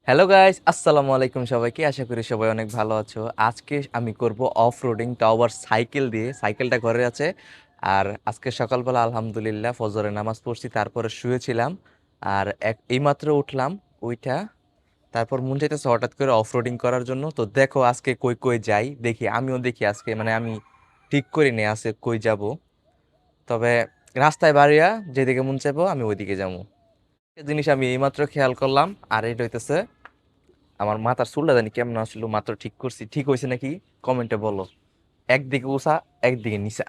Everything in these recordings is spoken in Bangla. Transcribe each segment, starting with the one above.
হ্যালো গাইস, আসসালামু আলাইকুম সবাইকে। আশা করি সবাই অনেক ভালো আছো। আজকে আমি করব অফ রোডিং, তাও আবার সাইকেল দিয়ে। সাইকেলটা ঘরে আছে। আর আজকে সকালবেলা আলহামদুলিল্লাহ ফজরের নামাজ পড়ছি, তারপরে শুয়েছিলাম। আর এইমাত্র উঠলাম। ওইটা তারপর মন চাইতেছে হঠাৎ করে অফ রোডিং করার জন্য। তো দেখো আজকে কই কই যাই, দেখি আমিও দেখি আজকে, মানে আমি ঠিক করিনি আজকে কই যাব। তবে রাস্তায় বাড়িয়া যেদিকে মন চাইবো আমি ওইদিকে যাবো। একটা জিনিস আমি এইমাত্র খেয়াল করলাম, আর এটা হইতেছে আমার মাথার চুলটা জানি কেমন আসলো, মাত্র ঠিক করছি। ঠিক হয়েছে নাকি কমেন্টে বলো। একদিকে উষা, একদিকে নিচা।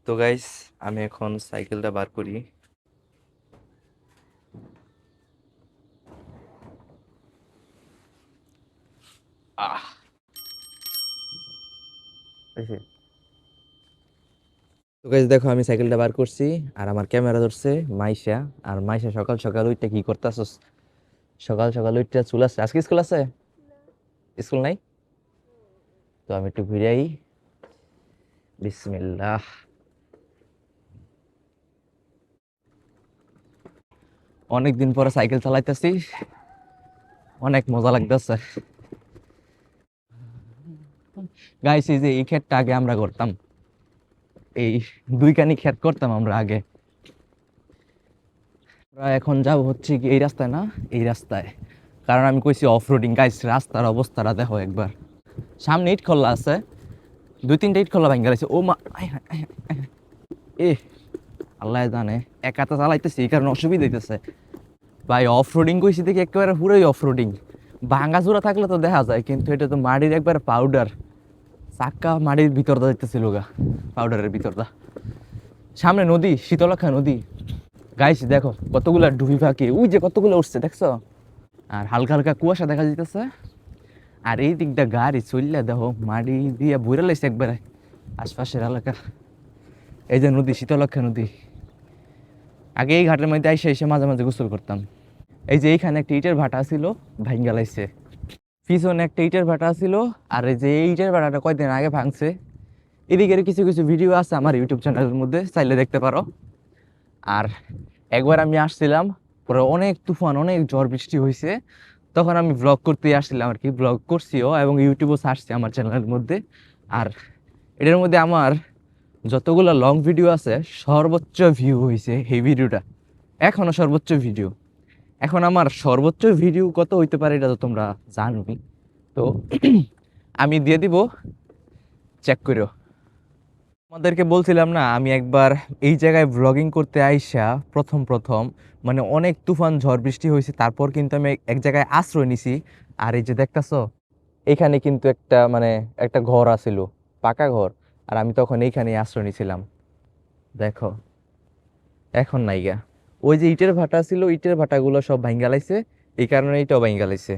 তো গাইস, আমি এখন সাইকেলটা বার করি। আহ এই যে। তো গাইস দেখো, আমি সাইকেলটা বার করছি। আর আমার ক্যামেরা ধরছে মাইশা। আর মাইশা সকাল সকাল ওইটা কি করতেছস? সকাল সকাল ওইটা চুল আছে, আজকে স্কুল আছে? স্কুল নাই? তো আমি একটু ঘুরে আই। বিসমিল্লাহ। অনেকদিন পরে সাইকেল চালাইতেছি, অনেক মজা লাগতেছে। গাইস, এই যে এই ক্ষেতটা আগে আমরা করতাম। এই দুই কানি ক্ষেত করতাম আমরা আগে। আমরা এখন যাব হচ্ছে কি এই রাস্তায় না, এই রাস্তায়। কারণ আমি কইছি অফ রোডিং। গাইস, রাস্তার অবস্থাটা দেখো একবার। সামনে ইট খোলা আছে, দুই তিনটা ইট খোলা ভাঙ্গা রয়েছে। ও মা, এ আল্লাহ জানে। এক হাতে চালাইতেছি, এই কারণে অসুবিধা হইতেছে। ভাই, অফ রোডিং কইছি দেখি একেবারে পুরোই অফ রোডিং। ভাঙ্গা চূড়া থাকলে তো দেখা যায়, কিন্তু এটা তো মাটির একবার পাউডার। চাক্কা মাটির ভিতরটা দেখতেছিল গা, পাউডারের ভিতরটা। সামনে নদী, শীতলক্ষা নদী। গাইস দেখো কতগুলা ডুবি পাখি, ওই যে কতগুলো উঠছে দেখছো। আর হালকা হালকা কুয়াশা দেখা যাইতেছে। আর এই দিকটা গাড়ি চললে দেখো মাটি দিয়ে বইরা লাইছে একবারে আশপাশের এলাকা। এই যে নদী, শীতলক্ষা নদী। আগে এই ঘাটের মধ্যে আইসে এসে মাঝে মাঝে গোসল করতাম। এই যে এইখানে একটা ইটের ভাটা ছিল, ভাঙ্গা লাইছে। পিছনে একটা ইটের ভাটা ছিল। আর এই যে এই ইটের ভাটাটা কয়দিন আগে ভাঙছে। এদিকের কিছু কিছু ভিডিও আছে আমার ইউটিউব চ্যানেলের মধ্যে, চাইলে দেখতে পারো। আর একবার আমি আসছিলাম, পরে অনেক তুফান, অনেক ঝড় বৃষ্টি হয়েছে। তখন আমি ব্লগ করতে আসছিলাম আর কি, ব্লগ করছিও এবং ইউটিউবও ছাড়ছি আমার চ্যানেলের মধ্যে। আর এটার মধ্যে আমার যতগুলো লং ভিডিও আছে, সর্বোচ্চ ভিউ হয়েছে এই ভিডিওটা। এখনো সর্বোচ্চ ভিডিও। এখন আমার সর্বোচ্চ ভিডিও কত হইতে পারে এটা তো তোমরা জানোই। তো আমি দিয়ে দিব, চেক করো। আমাদেরকে বলছিলাম না, আমি একবার এই জায়গায় ব্লগিং করতে আইসা প্রথম প্রথম, মানে অনেক তুফান ঝড় বৃষ্টি হয়েছে, তারপর কিন্তু আমি এক জায়গায় আশ্রয় নিছি। আর এই যে দেখতাছো, এখানে কিন্তু একটা মানে একটা ঘর আছিল, পাকা ঘর। আর আমি তখন এইখানে আশ্রয় নিছিলাম। দেখো এখন নাইগা। ওই যে ইটের ভাটা ছিল, ইটের ভাটাগুলো সব ভাঙ্গা লাইছে। এই কারণে এটাও ভাঙ্গা লাইছে।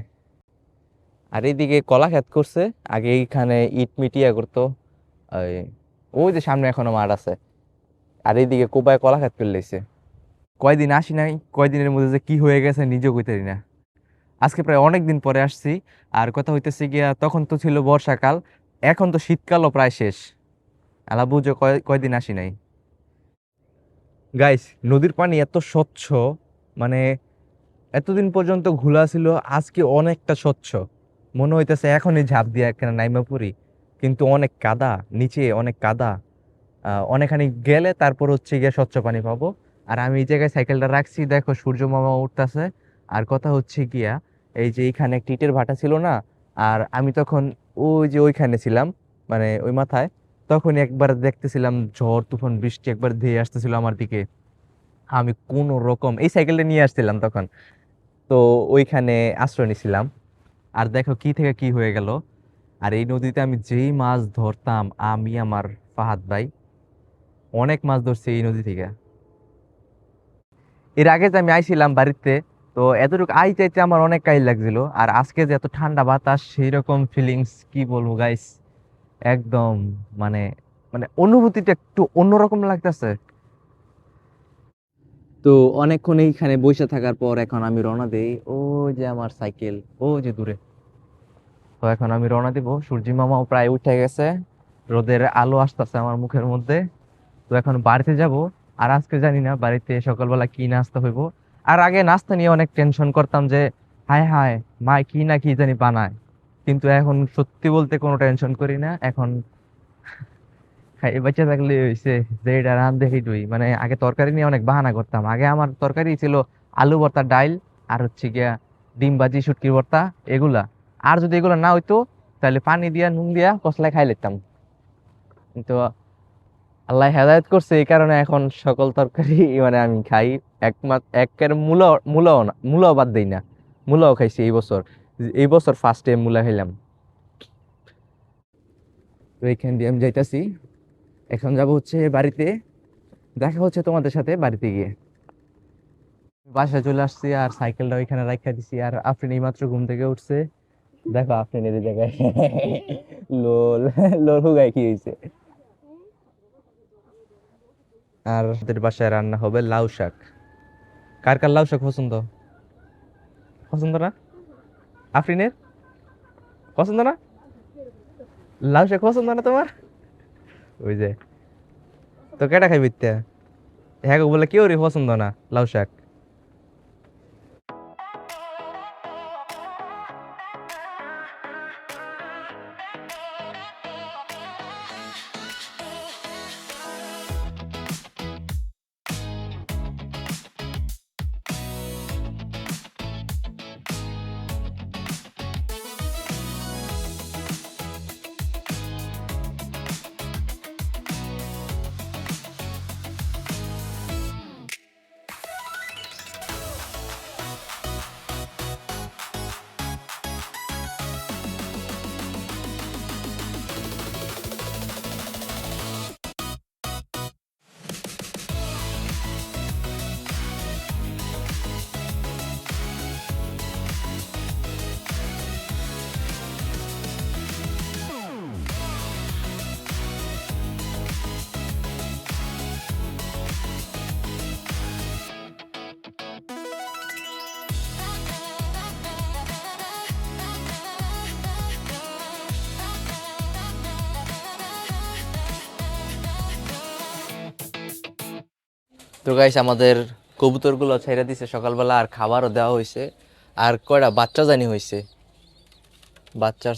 আর এইদিকে কলা ক্ষেত করছে। আগে এইখানে ইট মিটিয়া করতো। ওই ওই যে সামনে এখনো মাঠ আছে। আর এইদিকে কোপায় কলা ক্ষেত করে লাইছে। কয়দিন আসি নাই, কয়দিনের মধ্যে যে কি হয়ে গেছে নিজেও কইতে পারি না। আজকে প্রায় অনেক দিন পরে আসছি। আর কথা হইতেছে গিয়া, তখন তো ছিল বর্ষাকাল, এখন তো শীতকালও প্রায় শেষ। আলা বুঝো কয়দিন আসি নাই। গাইস, নদীর পানি এত স্বচ্ছ, মানে এতদিন পর্যন্ত ঘোলা ছিল, আজকে অনেকটা স্বচ্ছ। মনে হইতেছে এখনই ঝাঁপ দিয়ে এখানে নাইমা পড়ি। কিন্তু অনেক কাদা, নিচে অনেক কাদা। অনেকখানি গেলে তারপর হচ্ছে গিয়ে স্বচ্ছ পানি পাবো। আর আমি এই জায়গায় সাইকেলটা রাখছি, দেখো সূর্য মামা উঠতেছে। আর কথা হচ্ছে গিয়া, এই যে এইখানে একটা ইটের ভাটা ছিল না। আর আমি তখন ওই যে ওইখানে ছিলাম, মানে ওই মাথায়। তখন একবার দেখতেছিলাম ঝড় তুফান বৃষ্টি একবার ধেয়ে আসতেছিল আমার দিকে। আমি কোন রকম এই সাইকেলটা নিয়ে আসছিলাম তখন। তো ওইখানে আশ্রয় নিছিলাম। আর দেখো কি থেকে কি হয়ে গেল। আর এই নদীতে আমি যেই মাছ ধরতাম, আমি আমার ফাহাদ ভাই অনেক মাছ ধরছি এই নদী থেকে। এর আগে যে আমি আইছিলাম বাড়িতে, তো এতটুকু আই চাইতে আমার অনেক কাহিল লাগছিল। আর আজকে যে এত ঠান্ডা বাতাস, সেই রকম ফিলিংস কি বলবো গাইস। একদম মানে, মানে অনুভূতিটা একটু অন্যরকম লাগতেছে। তো অনেকক্ষণ এইখানে বসে থাকার পর এখন আমি রওনা দেই। ও যে আমার সাইকেল, ও যে দূরে। তো এখন আমি রওনা দিব, সূর্যি মামাও প্রায় উঠে গেছে। রোদের আলো আসতেছে আমার মুখের মধ্যে। তো এখন বাড়িতে যাব। আর আজকে জানি না বাড়িতে সকালবেলা কি নাস্তা হইব। আর আগে নাস্তা নিয়ে অনেক টেনশন করতাম যে হায় হায় মা কি না কি জানি বানায়, কিন্তু এখন সত্যি বলতে কোনো টেনশন করি না এখন। হ্যাঁ, এই বাচ্চা থাকলে হয়েছে যে এটা রান্ধে হিটুই, মানে আগে তরকারি নিয়ে অনেক বাহানা করতাম। আগে আমার তরকারি ছিল আলু ভর্তা, ডাইল, আর হচ্ছে গিয়া ডিম ভাজি, শুটকির ভর্তা, এগুলা। আর যদি এগুলা না হইতো তাহলে পানি দিয়া নুন দিয়া কষলায় খাই লিতাম। কিন্তু আল্লাহ হেদায়েত করছে এই কারণে এখন সকল তরকারি মানে আমি খাই। একমাত্র একের মূলাও না, মূলাও বাদ দেই না। মূলাও খাইছি এই বছর। এই বছর ফার্স্ট টাইম মূলা খাইলাম। তো এইখান দিয়ে আমি যাইতাছি, এখন যাব হচ্ছে বাড়িতে। দেখা হচ্ছে তোমাদের সাথে বাড়িতে গিয়ে। বাসায় চলে আসছি আর সাইকেলটা ওইখানে রাখা দিছি, আর আফরিন এইমাত্র ঘুম থেকে উঠছে। দেখো আফরিন এই জায়গায় লোল লোল হুগায় কি হয়েছে। আর আমাদের বাসায় রান্না হবে লাউ শাক। কার কার লাউ শাক পছন্দ? পছন্দ না? আফরিনের পছন্দ না? লাউ শাক পছন্দ না তোমার? ওই যে, তো কেটা খাইবি তে? হ্যাঁ গো, বলে কেউ পছন্দ না লাউ শাক। তো গাইস, আমাদের কবুতরগুলো ছেড়ে দিছে সকালবেলা, আর খাবারও দেওয়া হয়েছে। আর কয়টা বাচ্চা জানি হয়েছে, বাচ্চার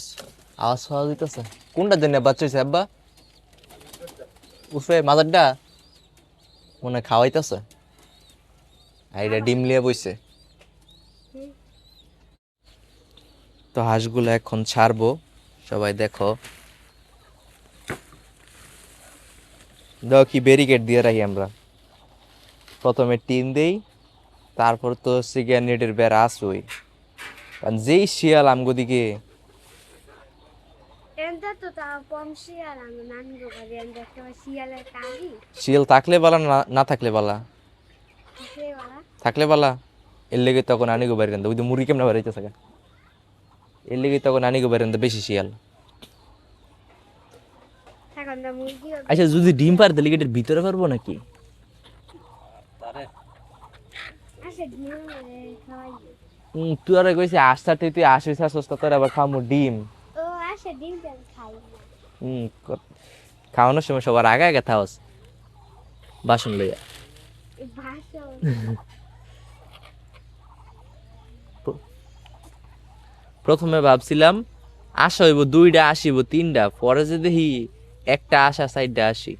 আওয়াজ পাওয়া যাইতেছে। কোনটা জানি বাচ্চা হয়েছে আব্বা? উফে মাদারটা মনে হয় খাওয়াইতেছে, আর এটা ডিম লিয়ে বইছে। তো হাঁসগুলো এখন ছাড়বো, সবাই দেখো। দেখো কি ব্যারিকেড দিয়ে রাখি আমরা, প্রথমে টিন দেই, তারপর তো সিগার নেটের বেড়া আসুই, কারণ যেই শিয়াল আমগো দিকে। শিয়াল থাকলে বালা, না থাকলে বালা? থাকলে বালা। এর লেগে তখন আনিগো বাইরে ওই যে মুরগি কেমন বেড়াইতে থাকে, এর লেগে তখন আনিগো বাইরে বেশি শিয়াল। আচ্ছা, যদি ডিম পারে তাহলে এটার ভিতরে পারবো নাকি? তুই আর কইছে আস্তাতে তুই আসিস সস্তা, তোর আবার খামু ডিম। খাওয়ানোর সময় সবার আগে আগে থাকস বাসন লইয়া। প্রথমে ভাবছিলাম আশা হইব দুইটা, আসিব তিনটা, পরে যে দেখি একটা আসা সাইডটা আসি।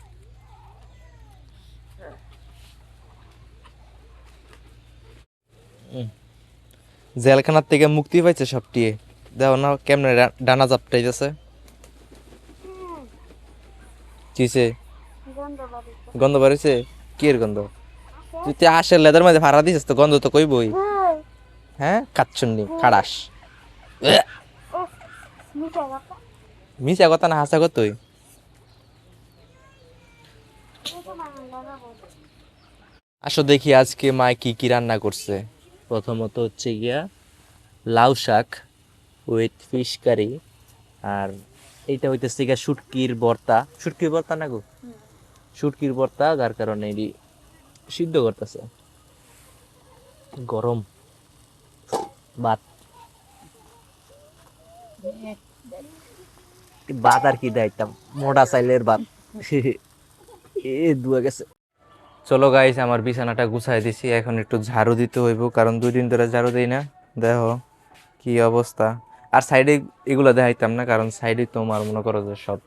জেলখানার থেকে মুক্তি পাইছে সবটি, দেখো না কেমনে ডানা চাপটাইতেছে। কিসে গন্ধ বাড়িছে? কি এর গন্ধ? তুই আসে লেদার মধ্যে ভাড়া দিছিস তো গন্ধ তো কইবই। হ্যাঁ, কাচ্চুন্নি খাড়াস। মিশা কথা না হাসা কতই। আসো দেখি আজকে মা কি কি রান্না করছে। প্রথমত হচ্ছে গিয়া লাউ শাক উইথ ফিশ কারি, আর এইটা হইতেছে গিয়া শুটকির ভর্তা। শুটকির ভর্তা না গো, শুটকির ভর্তা, যার কারণে এটি সিদ্ধ করতেছে। গরম ভাত, ভাত আর কি দেয়তাম, মোটা চাইলের ভাত। এ দুয়ে গেছে। চলো গাইস, আমার বিছানাটা গুছাই দিছি, এখন একটু ঝাড়ু দিতে হইব, কারণ 2 দিন ধরে ঝাড়ু দেই না। দেখো কি অবস্থা। আর সাইডে এগুলো দেখাইতাম না, কারণ সাইডে তোমার মনে করো যে সব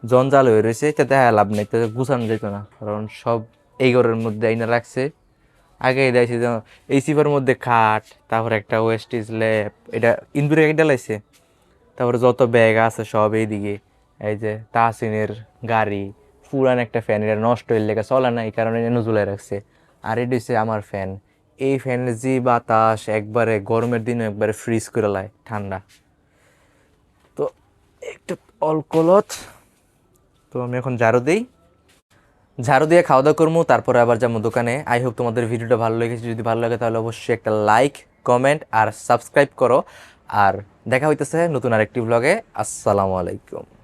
জঞ্জাল হয়ে রয়েছে, এটা দেখা লাভ নেই, তো গুছানো যেত না, কারণ সব এই ঘরের মধ্যে আইনা রাখছে। আগে দেখছি যে এই সিফার মধ্যে খাট, তারপর একটা ওয়েস্টিজ ল্যাব, এটা ইন্দুরে একটা লাইছে, তারপরে যত ব্যাগ আছে সব এইদিকে। এই যে তাহসিনের গাড়ি, পুরান একটা ফ্যান, এটা নষ্ট হয়ে লেগে চলে না, এই কারণে এনে ঝুলাই রাখছে। আর এটা হচ্ছে আমার ফ্যান। এই ফ্যানের যে বাতাস একবারে গরমের দিনে একবারে ফ্রিজ করে লায় ঠান্ডা। তো একটু অলকলত। তো আমি এখন ঝাড়ু দিই, ঝাড়ু দিয়ে খাওয়া দাওয়া করবো, তারপরে আবার যাবো দোকানে। আই হোপ তোমাদের ভিডিওটা ভালো লেগেছে, যদি ভালো লাগে তাহলে অবশ্যই একটা লাইক, কমেন্ট আর সাবস্ক্রাইব করো। আর দেখা হইতেছে নতুন আরেকটি ব্লগে। আসসালামু আলাইকুম।